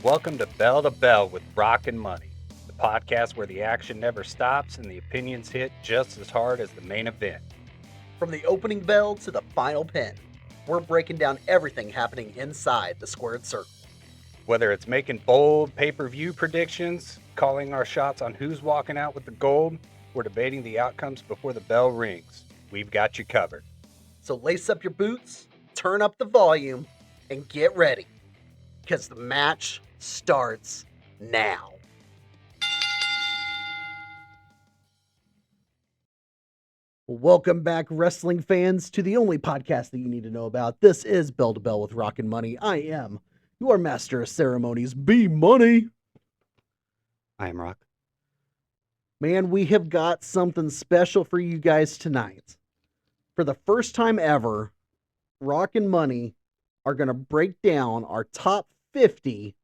Welcome to Bell with Rock and Money, the podcast where the action never stops and the opinions hit just as hard as the main event. From the opening bell to the final pin, we're breaking down everything happening inside the squared circle. Whether it's making bold pay-per-view predictions, calling our shots on who's walking out with the gold, or debating the outcomes before the bell rings, we've got you covered. So lace up your boots, turn up the volume, and get ready, because the match starts now. Welcome back, wrestling fans, to the only podcast that you need to know about. This is Bell to Bell with Rock and Money. I am your master of ceremonies, B Money. I am Rock. Man, we have got something special for you guys tonight. For the first time ever, Rock and Money are going to break down our top 50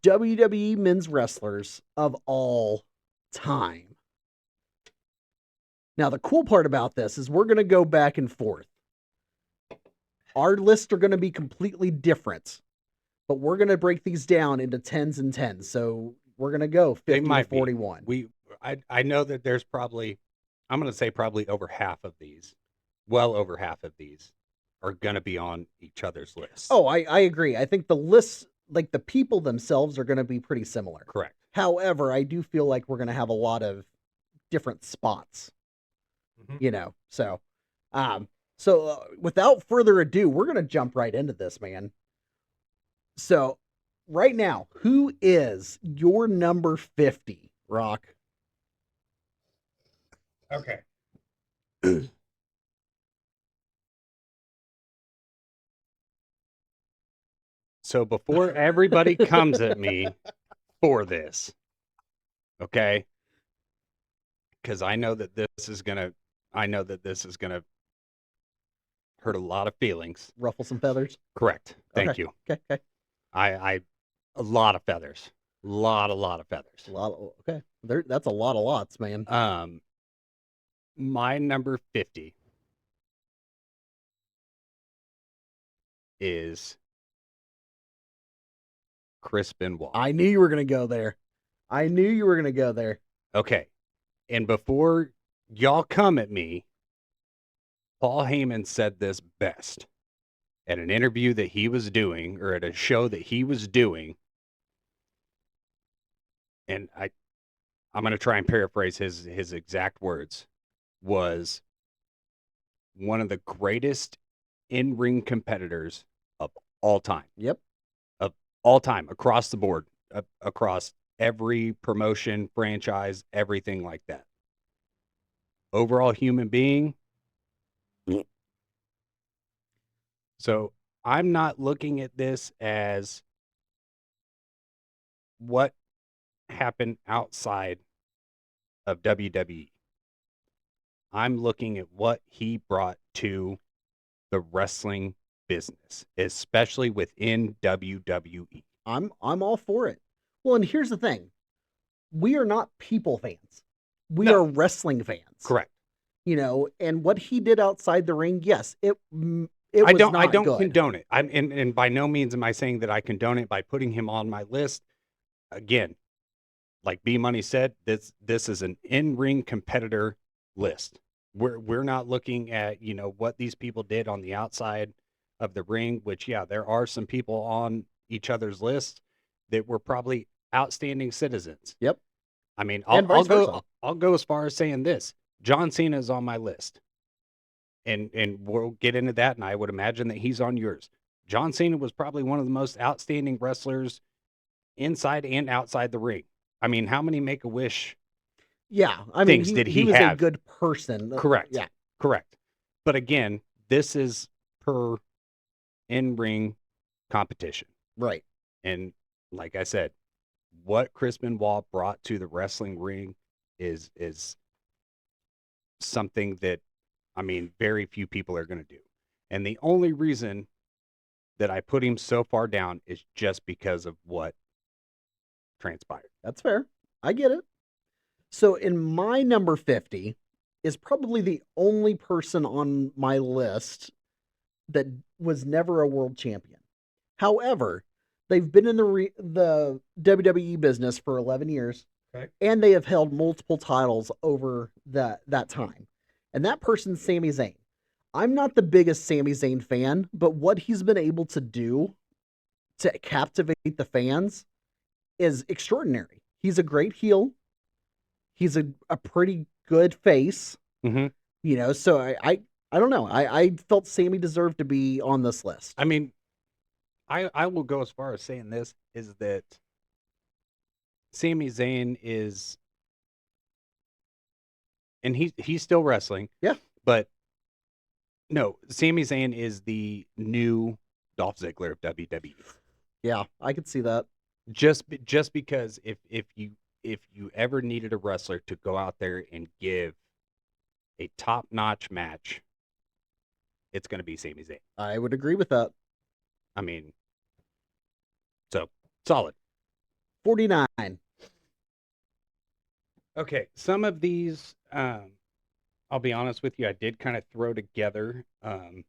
WWE men's wrestlers of all time. Now, the cool part about this is we're going to go back and forth. Our lists are going to be completely different, but we're going to break these down into 10s and 10s. So we're going to go 50 to 41. I know that there's probably, I'm going to say probably over half of these, well over half of these are going to be on each other's lists. Oh, I agree. I think the lists, like the people themselves, are going to be pretty similar. Correct. However, I do feel like we're going to have a lot of different spots. So without further ado, we're going to jump right into this, man. So right now, who is your number 50, Rock? Okay. So before everybody comes at me for this, okay? Because I know that this is gonna hurt a lot of feelings. Ruffle some feathers. Correct. Thank you. Okay. A lot of feathers. A lot of feathers. Okay. That's a lot of lots, man. My number 50 is Chris Benoit. I knew you were going to go there. Okay. And before y'all come at me, Paul Heyman said this best at an interview that he was doing, or at a show that he was doing. And I'm going to try and paraphrase his exact words, was one of the greatest in-ring competitors of all time. Yep. Of all time, across the board, across every promotion, franchise, everything like that. Overall human being. So I'm not looking at this as what happened outside of WWE. I'm looking at what he brought to the wrestling business, especially within WWE. I'm all for it. Well, and here's the thing. We are not people fans. We are wrestling fans. Correct. And what he did outside the ring, yes, it was I don't good. condone it. And by no means am I saying that I condone it by putting him on my list. Again, like B Money said, this is an in-ring competitor list. We're not looking at, what these people did on the outside of the ring, which, yeah, there are some people on each other's lists that were probably outstanding citizens. Yep. I mean, I'll go as far as saying this. John Cena is on my list. And we'll get into that, and I would imagine that he's on yours. John Cena was probably one of the most outstanding wrestlers inside and outside the ring. I mean, how many Make-A-Wish things did he was have? a good person. Correct. Yeah. Correct. But again, this is per in-ring competition. Right. And like I said, what Chris Benoit brought to the wrestling ring is something that, I mean, very few people are going to do. And the only reason that I put him so far down is just because of what transpired. That's fair. I get it. So in my number 50 is probably the only person on my list that was never a world champion. However, They've been in the WWE business for 11 years, Okay. and they have held multiple titles over that time. And that person's Sami Zayn. I'm not the biggest Sami Zayn fan, but what he's been able to do to captivate the fans is extraordinary. He's a great heel. He's a pretty good face, Hmm. so I don't know. I felt Sammy deserved to be on this list. I mean, I will go as far as saying this is that Sami Zayn is, and he's still wrestling. Yeah. But no, Sami Zayn is the new Dolph Ziggler of WWE. Yeah, I could see that. Just because if you ever needed a wrestler to go out there and give a top-notch match, it's going to be Sami Zayn. I would agree with that. I mean, so solid. 49. Okay, some of these, I'll be honest with you, I did kind of throw together, kind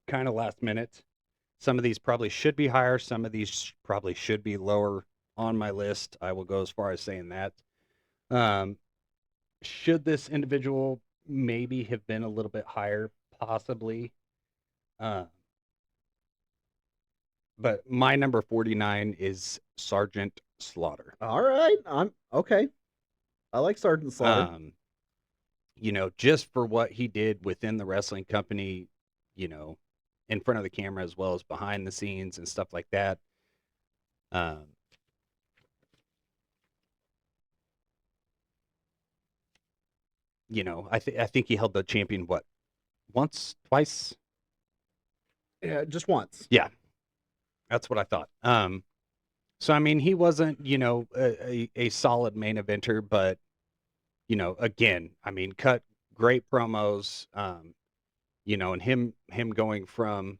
of last minute. Some of these probably should be higher. Some of these probably should be lower on my list. I will go as far as saying that. Should this individual maybe have been a little bit higher? Possibly. But my number 49 is Sergeant Slaughter. All right. I'm okay. I like Sergeant Slaughter. Just for what he did within the wrestling company, in front of the camera as well as behind the scenes and stuff like that. I think he held the champion once, twice? Yeah, just once. Yeah. That's what I thought. So I mean, he wasn't, a solid main eventer, but again, I mean, cut great promos, and him going from,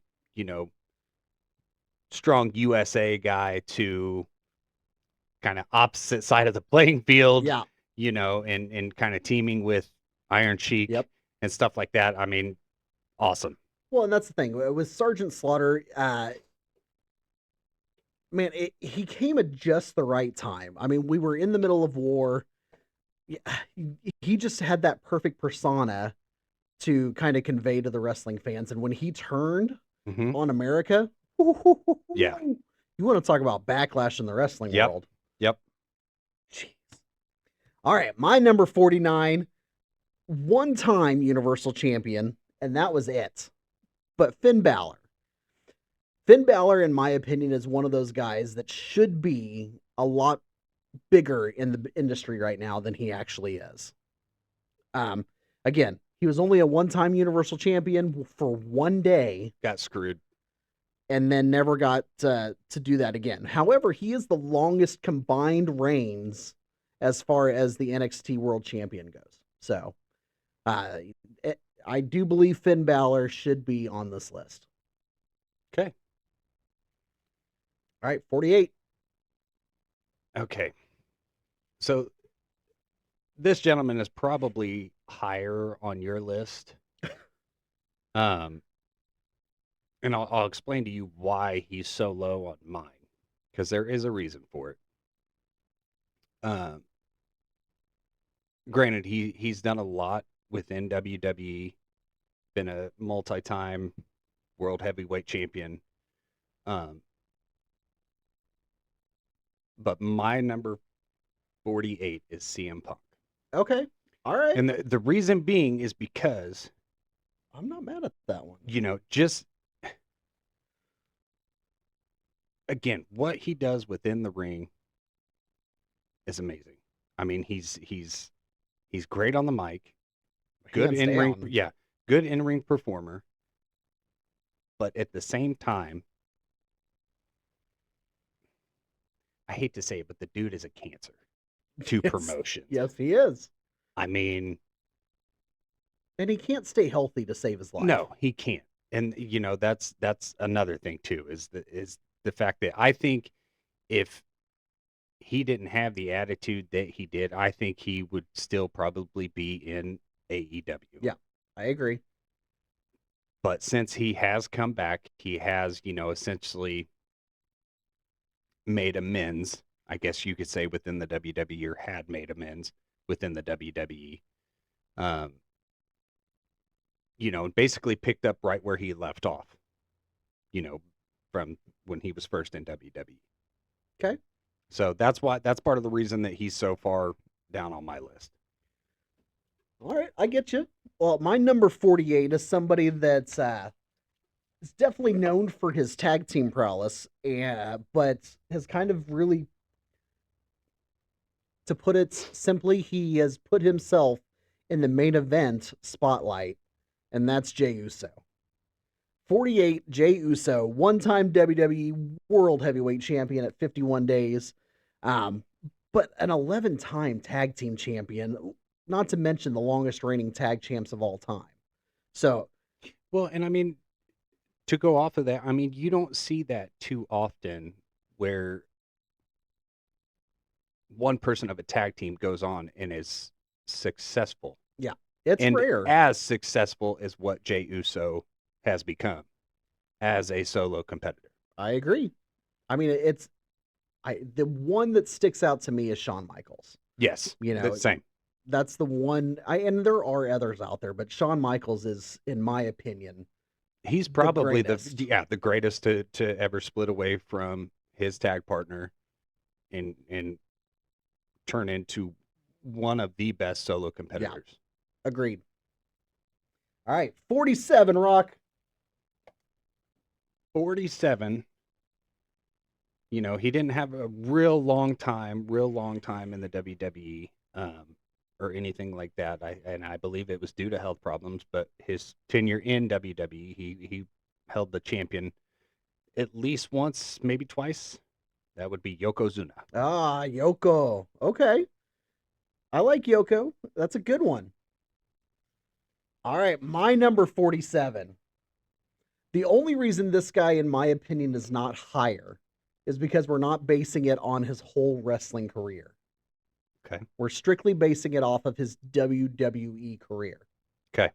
strong USA guy to kind of opposite side of the playing field, Yeah. and kind of teaming with Iron Sheik Yep. and stuff like that. I mean, awesome. Well, and that's the thing with Sergeant Slaughter. Man, he came at just the right time. I mean, we were in the middle of war. Yeah, he just had that perfect persona to kind of convey to the wrestling fans. And when he turned Hmm. on America, Yeah. you want to talk about backlash in the wrestling Yep. world. Yep. Jeez. All right, my number 49, one-time Universal Champion, and that was it. But Finn Balor. Finn Balor, in my opinion, is one of those guys that should be a lot bigger in the industry right now than he actually is. Again, he was only a one-time Universal Champion for one day Got screwed. and then never got to do that again. However, he is the longest combined reigns as far as the NXT World Champion goes. So, I do believe Finn Balor should be on this list. Okay. All right, 48. Okay. So this gentleman is probably higher on your list. And I'll explain to you why he's so low on mine, because there is a reason for it. Granted, he's done a lot within WWE, been a multi-time world heavyweight champion. But my number 48 is CM Punk. Okay. All right. And the reason being is because, I'm not mad at that one. just again, what he does within the ring is amazing. I mean, he's great on the mic, good Hands in-ring, down. yeah, good in-ring performer. But at the same time, I hate to say it, but the dude is a cancer to Yes. promotion. Yes, he is. I mean, And he can't stay healthy to save his life. no, he can't. And that's another thing too, is the fact that I think if he didn't have the attitude that he did, I think he would still probably be in AEW. Yeah. I agree. But since he has come back, he has, essentially made amends, I guess you could say, within the WWE, or had made amends within the WWE. Um, basically picked up right where he left off, you know, from when he was first in WWE. Okay. So that's part of the reason that he's so far down on my list. All right, I get you. Well, my number 48 is somebody that's is definitely known for his tag team prowess, but has kind of really, to put it simply, he has put himself in the main event spotlight, and that's Jey Uso. 48, Jey Uso, one-time WWE World Heavyweight Champion at 51 days, um, but an 11-time tag team champion, not to mention the longest reigning tag champs of all time. So, Well, and I mean, to go off of that, I mean, you don't see that too often where one person of a tag team goes on and is successful yeah, it's and rare. as successful as what Jey Uso has become as a solo competitor. I agree. I mean, the one that sticks out to me is Shawn Michaels. Yes, You the know, same. that's the one. And there are others out there, but Shawn Michaels is, in my opinion, He's the probably greatest. the greatest to ever split away from his tag partner and turn into one of the best solo competitors. Agreed. All right, 47, Rock. 47. He didn't have a real long time in the WWE, or anything like that. I believe it was due to health problems, but his tenure in WWE, he held the champion at least once, maybe twice. That would be Yokozuna. Ah, Yoko. Okay. I like Yoko. That's a good one. All right, my number 47. The only reason this guy, in my opinion, is not higher is because we're not basing it on his whole wrestling career. Okay. We're strictly basing it off of his WWE career. Okay.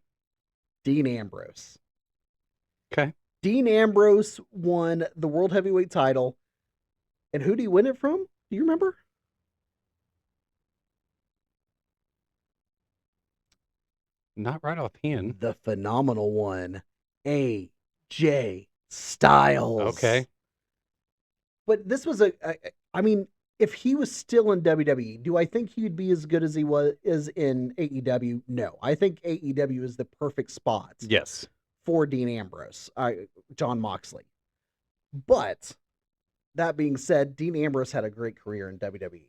Dean Ambrose. Okay. Dean Ambrose won the World Heavyweight title. And who did he win it from? Do you remember? Not right offhand. The phenomenal one, AJ Styles. Okay. But this was I mean, if he was still in WWE, do I think he'd be as good as he is in AEW? No. I think AEW is the perfect spot Yes. for Dean Ambrose, Jon Moxley. But that being said, Dean Ambrose had a great career in WWE.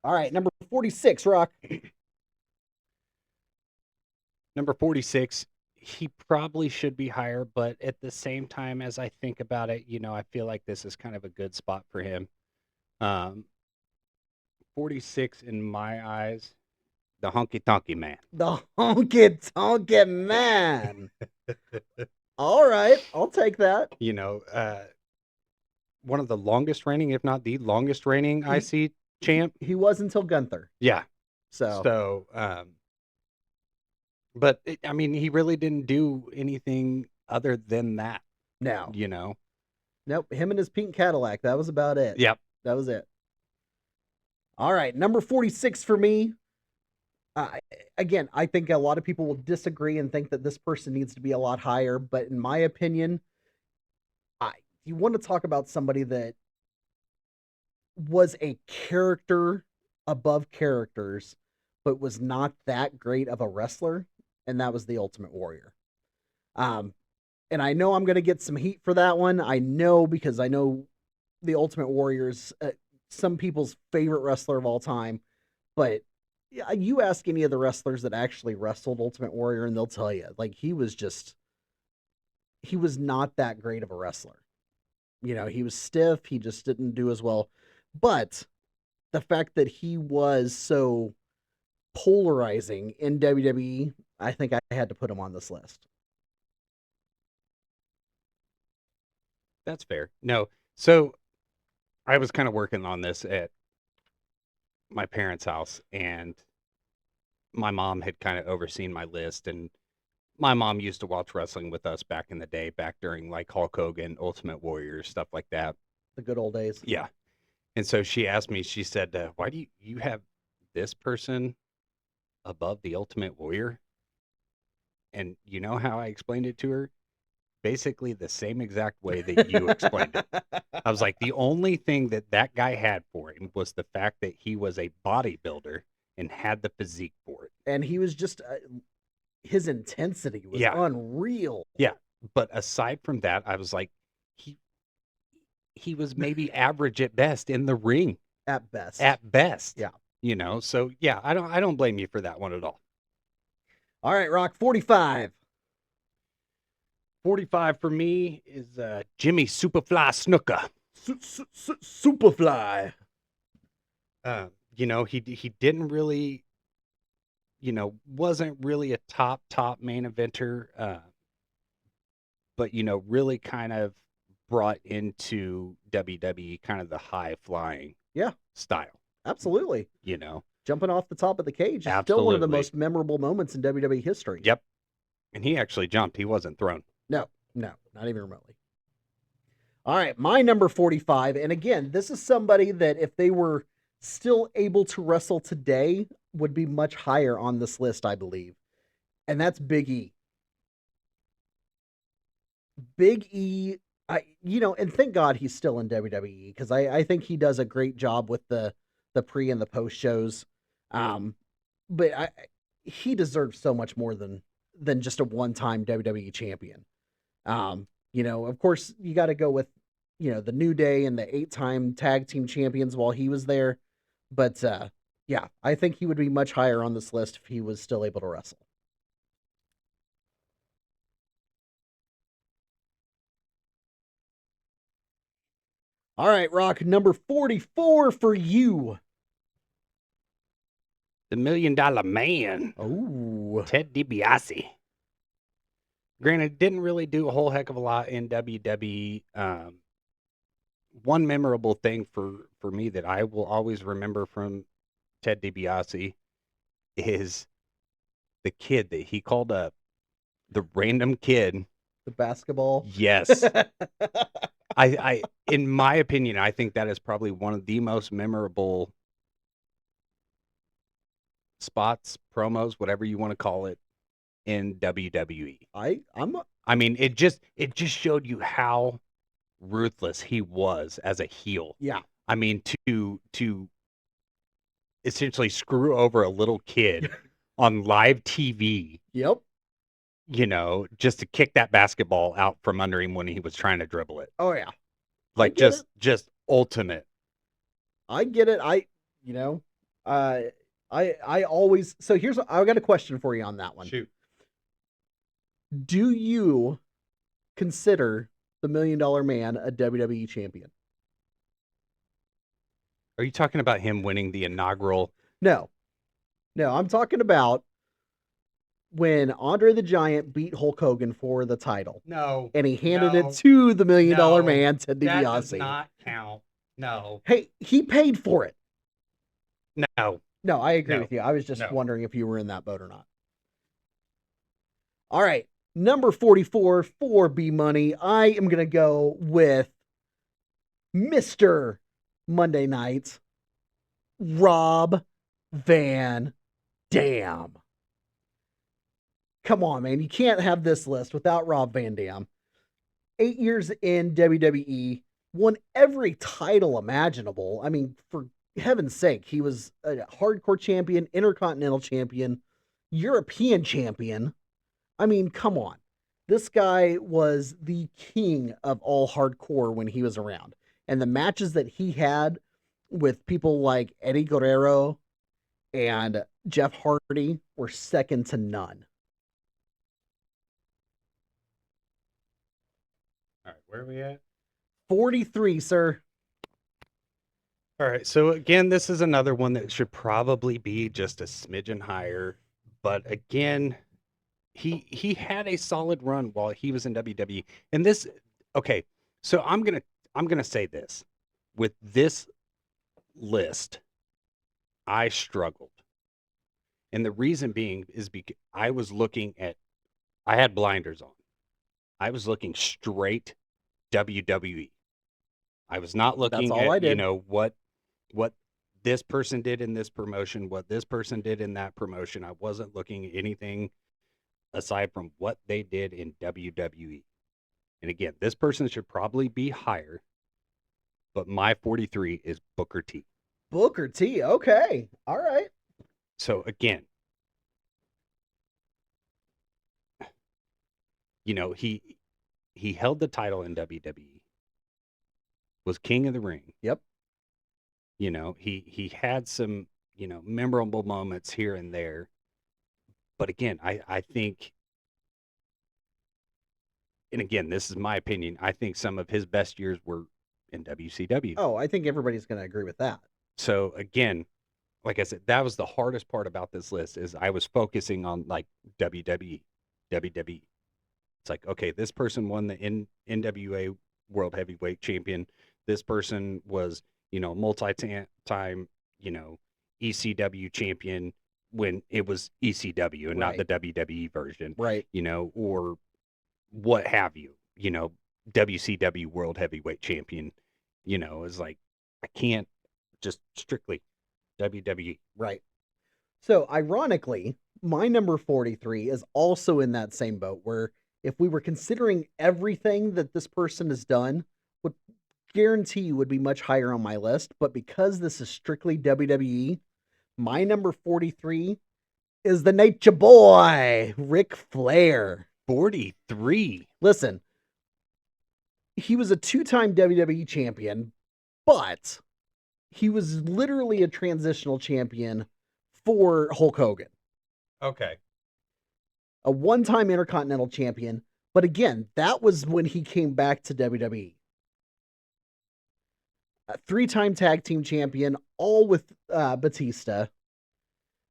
All right, number 46, Rock. Number 46, he probably should be higher, but at the same time, as I think about it, I feel like this is kind of a good spot for him. 46 in my eyes, the Honky Tonky Man. The Honky Tonky Man. All right, I'll take that. One of the longest reigning, if not the longest reigning IC champ. He was until Gunther. Yeah. So, but I mean, he really didn't do anything other than that. No. Nope. Him and his pink Cadillac. That was about it. Yep. That was it. All right, number 46 for me. Again, I think a lot of people will disagree and think that this person needs to be a lot higher, but in my opinion, you want to talk about somebody that was a character above characters, but was not that great of a wrestler, and that was the Ultimate Warrior. And I know I'm going to get some heat for that one. I know, because I know the Ultimate Warrior is some people's favorite wrestler of all time, but you ask any of the wrestlers that actually wrestled Ultimate Warrior, and they'll tell you, like, he was not that great of a wrestler. He was stiff. He just didn't do as well. But the fact that he was so polarizing in WWE, I think I had to put him on this list. That's fair. No. So I was kind of working on this at my parents' house, and my mom had kind of overseen my list, and my mom used to watch wrestling with us back in the day, back during like Hulk Hogan, Ultimate Warrior, stuff like that. The good old days. Yeah. And so she asked me, she said, why do you have this person above the Ultimate Warrior? And you know how I explained it to her? Basically the same exact way that you explained it. I was like, the only thing that that guy had for him was the fact that he was a bodybuilder and had the physique for it. And he was just his intensity was Yeah. unreal. Yeah. But aside from that, I was like, he was maybe average at best in the ring. At best. At best. Yeah. You know, so yeah, I don't blame you for that one at all. All right, Rock, 45. 45 for me is Jimmy Superfly Snuka. Superfly. You know, he didn't really, you know, wasn't really a top main eventer, but you know, really kind of brought into WWE kind of the high flying style. Absolutely. You know, Jumping off the top of the cage is still one of the Absolutely. most memorable moments in WWE history. Yep. And he actually jumped. He wasn't thrown. No, not even remotely. All right, my number 45. And again, this is somebody that if they were still able to wrestle today would be much higher on this list, I believe. And that's Big E. Big E, and thank God he's still in WWE because I think he does a great job with the pre and the post shows. But he deserves so much more than just a one-time WWE champion. Of course, you got to go with, the New Day and the 8-time tag team champions while he was there. But yeah, I think he would be much higher on this list if he was still able to wrestle. All right, Rock, number 44 for you. The $1 Million Man, Oh, Ted DiBiase. Granted, didn't really do a whole heck of a lot in WWE. One memorable thing for me that I will always remember from Ted DiBiase is the kid that he called the random kid. the basketball. Yes. I in my opinion, I think that is probably one of the most memorable spots, promos, whatever you want to call it, in WWE. I mean, it just showed you how ruthless he was as a heel. Yeah. I mean, to essentially screw over a little kid on live TV, Yep. Just to kick that basketball out from under him when he was trying to dribble it. Oh yeah. Like just ultimate. I get it. I always, so I got a question for you on that one. Shoot. Do you consider the $1 Million Man a WWE champion? Are you talking about him winning the inaugural? No, I'm talking about when Andre the Giant beat Hulk Hogan for the title. No. And he handed it to the $1 Million Man, Ted DiBiase. That does not count. No. Hey, he paid for it. No. No, I agree No. with you. I was just No. wondering if you were in that boat or not. All right. Number 44 for B Money. I am going to go with Mr. Monday Night, Rob Van Dam. Come on, man. You can't have this list without Rob Van Dam. 8 years in WWE, won every title imaginable. I mean, for heaven's sake, he was a hardcore champion, intercontinental champion, European champion. I mean, come on. This guy was the king of all hardcore when he was around. And the matches that he had with people like Eddie Guerrero and Jeff Hardy were second to none. All right, where are we at? 43, sir. All right, so again, this is another one that should probably be just a smidgen higher, but again, he had a solid run while he was in WWE. And this, okay, so I'm gonna say this. With this list, I struggled. And the reason being is because I was looking at I had blinders on. I was looking straight WWE. I was not That's looking all I at, did. what this person did in this promotion, what this person did in that promotion. I wasn't looking at anything aside from what they did in WWE. And again, this person should probably be higher, but my 43 is Booker T. Booker T. Okay. All right. So again, he held the title in WWE, was king of the ring. Yep. He had some, memorable moments here and there. But again, I think, and again, this is my opinion, I think some of his best years were in WCW. Oh, I think everybody's going to agree with that. So again, like I said, that was the hardest part about this list is I was focusing on like WWE. It's like, okay, this person won the NWA World Heavyweight Champion. This person was, multi-time, ECW champion when it was ECW and not the WWE version, Right. Or what have you, WCW World Heavyweight Champion, is like, I can't just strictly WWE. Right. So, ironically, my number 43 is also in that same boat where if we were considering everything that this person has done, would guarantee you would be much higher on my list. But because this is strictly WWE, my number 43 is the Nature Boy, Ric Flair. 43. Listen, he was a 2-time WWE champion, but he was literally a transitional champion for Hulk Hogan. Okay. A 1-time Intercontinental champion, but again, that was when he came back to WWE. A 3-time tag team champion, all with Batista.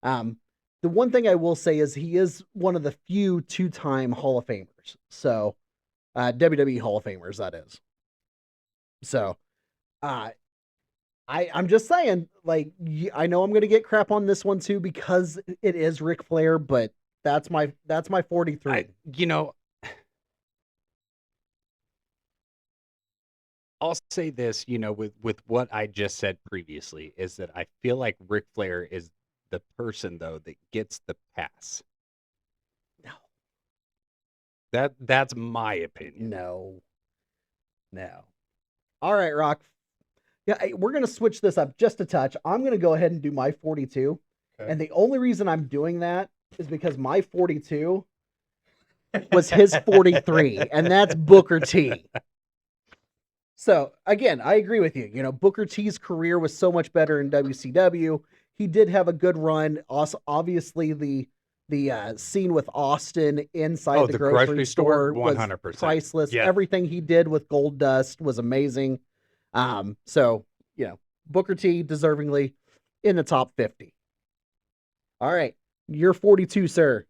The one thing I will say is he is one of the few 2-time Hall of Famers. So, WWE Hall of Famers, that is. So, I'm just saying, like, I know I'm going to get crap on this one too because it is Ric Flair, but that's my 43. I'll say this, with what I just said previously, is that I feel like Ric Flair is the person though that gets the pass. No. That's my opinion. No. All right, Rock. Yeah, we're going to switch this up just a touch. I'm going to go ahead and do my 42. Okay. And the only reason I'm doing that is because my 42 was his 43, and that's Booker T. So, again, I agree with you. Booker T's career was so much better in WCW. He did have a good run. Also, obviously, the scene with Austin inside the grocery store was 100%. priceless. Yes. Everything he did with Gold Dust was amazing. So, Booker T deservingly in the top 50. All right. You're 42, sir.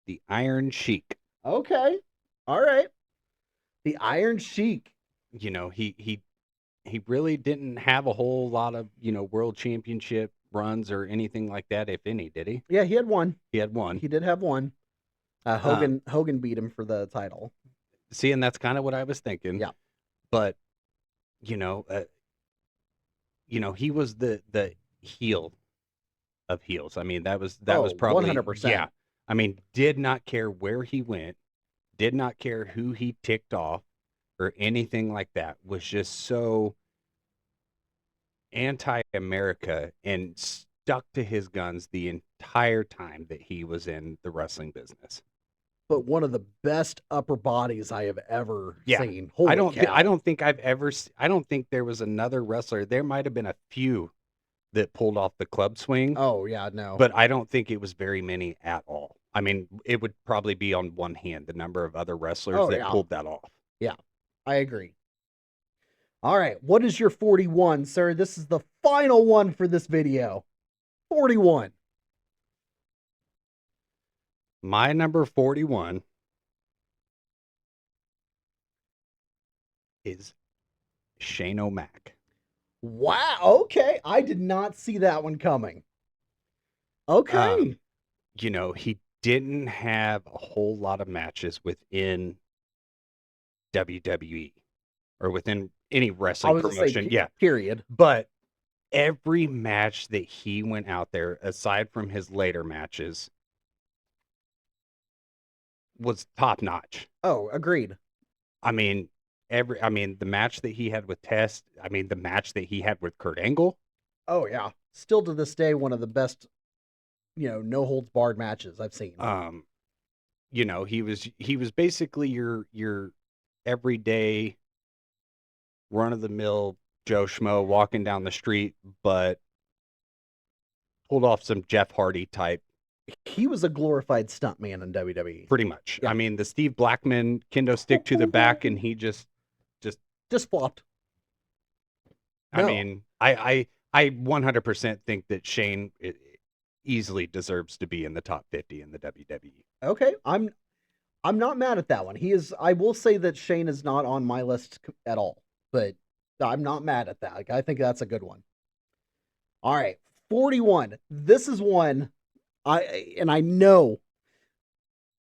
The Iron Sheik. Okay. All right. The Iron Sheik. He really didn't have a whole lot of, world championship runs or anything like that, if any, did he? Yeah, he had one. He had one. He did have one. Hogan beat him for the title. See, and that's kind of what I was thinking. Yeah. But, he was the heel of heels. I mean, that was probably 100%. Yeah. I mean, did not care where he went, did not care who he ticked off or anything like that. Was just so anti-America and stuck to his guns the entire time that he was in the wrestling business. But one of the best upper bodies I have ever seen. I don't think there was another wrestler. There might have been a few that pulled off the club swing. Oh, yeah, no. But I don't think it was very many at all. I mean, it would probably be on one hand the number of other wrestlers that pulled that off. Yeah, I agree. All right, what is your 41, sir? This is the final one for this video. 41. My number 41 is Shane O'Mac. Wow, okay. I did not see that one coming. Okay. He didn't have a whole lot of matches within WWE or within any I wrestling was gonna say promotion. Yeah. period. But every match that he went out there, aside from his later matches, was top notch. Oh, agreed. I mean, the match that he had with Test, the match that he had with Kurt Angle, Oh yeah. Still to this day, one of the best, no holds barred matches I've seen. he was basically your everyday run of the mill Joe Schmo walking down the street, but pulled off some Jeff Hardy type. He was a glorified stuntman in WWE. Pretty much. Yeah. The Steve Blackman kendo stick to the back, and he just flopped. I No. mean, I 100% think that Shane easily deserves to be in the top 50 in the WWE. Okay, I'm not mad at that one. I will say that Shane is not on my list at all, but I'm not mad at that. Like, I think that's a good one. All right, 41. This is one I know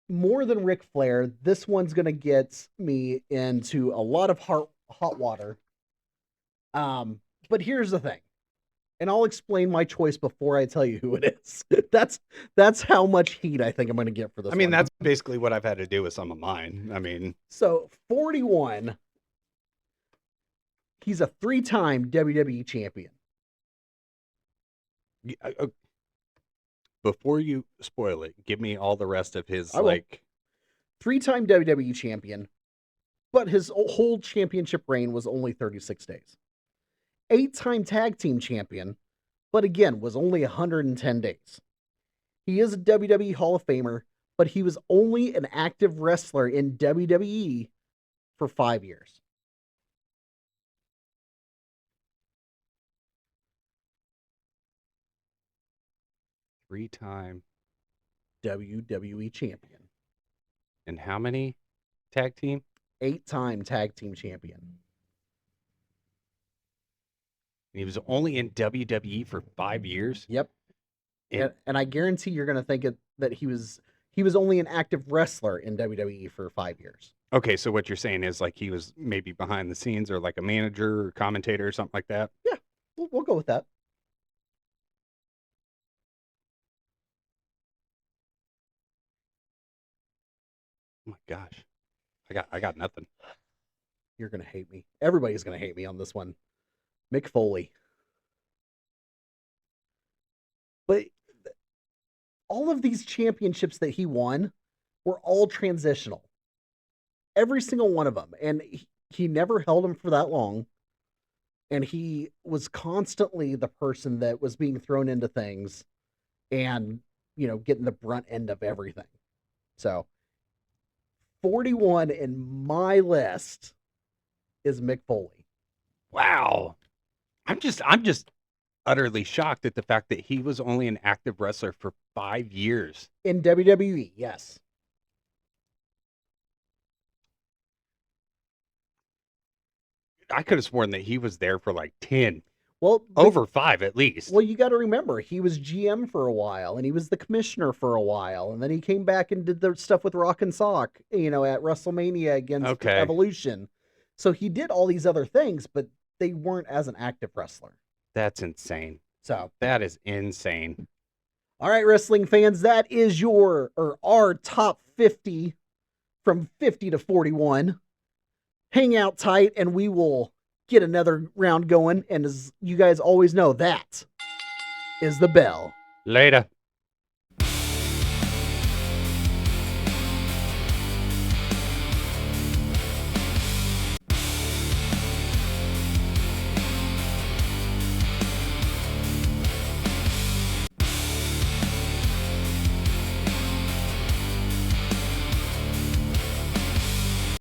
more than Ric Flair. This one's gonna get me into a lot of hot water. But here's the thing, and I'll explain my choice before I tell you who it is. That's how much heat I think I'm going to get for this. one. That's basically what I've had to do with some of mine. So 41. He's a 3-time WWE champion. Before you spoil it, give me all the rest of his 3-time WWE champion, but his whole championship reign was only 36 days. 8-time tag team champion, but again, was only 110 days. He is a WWE Hall of Famer, but he was only an active wrestler in WWE for 5 years. Three-time WWE champion. And how many tag team? 8-time tag team champion. He was only in WWE for 5 years. Yep. And I guarantee you're going to think that he was only an active wrestler in WWE for 5 years. Okay, so what you're saying is he was maybe behind the scenes or like a manager or commentator or something like that? Yeah, we'll go with that. Oh my gosh. I got nothing. You're going to hate me. Everybody's going to hate me on this one. Mick Foley. But all of these championships that he won were all transitional. Every single one of them. And he never held them for that long. And he was constantly the person that was being thrown into things and, getting the brunt end of everything. So 41 in my list is Mick Foley. Wow. I'm just utterly shocked at the fact that he was only an active wrestler for 5 years. In WWE, yes. I could have sworn that he was there for 10. Well, over 5 at least. Well, you got to remember, he was GM for a while, and he was the commissioner for a while, and then he came back and did the stuff with Rock and Sock, at WrestleMania against Evolution. So he did all these other things, but they weren't as an active wrestler. That's insane. So that is insane. All right, wrestling fans, that is our top 50 from 50 to 41. Hang out tight, and we will get another round going. And as you guys always know, that is the bell. Later.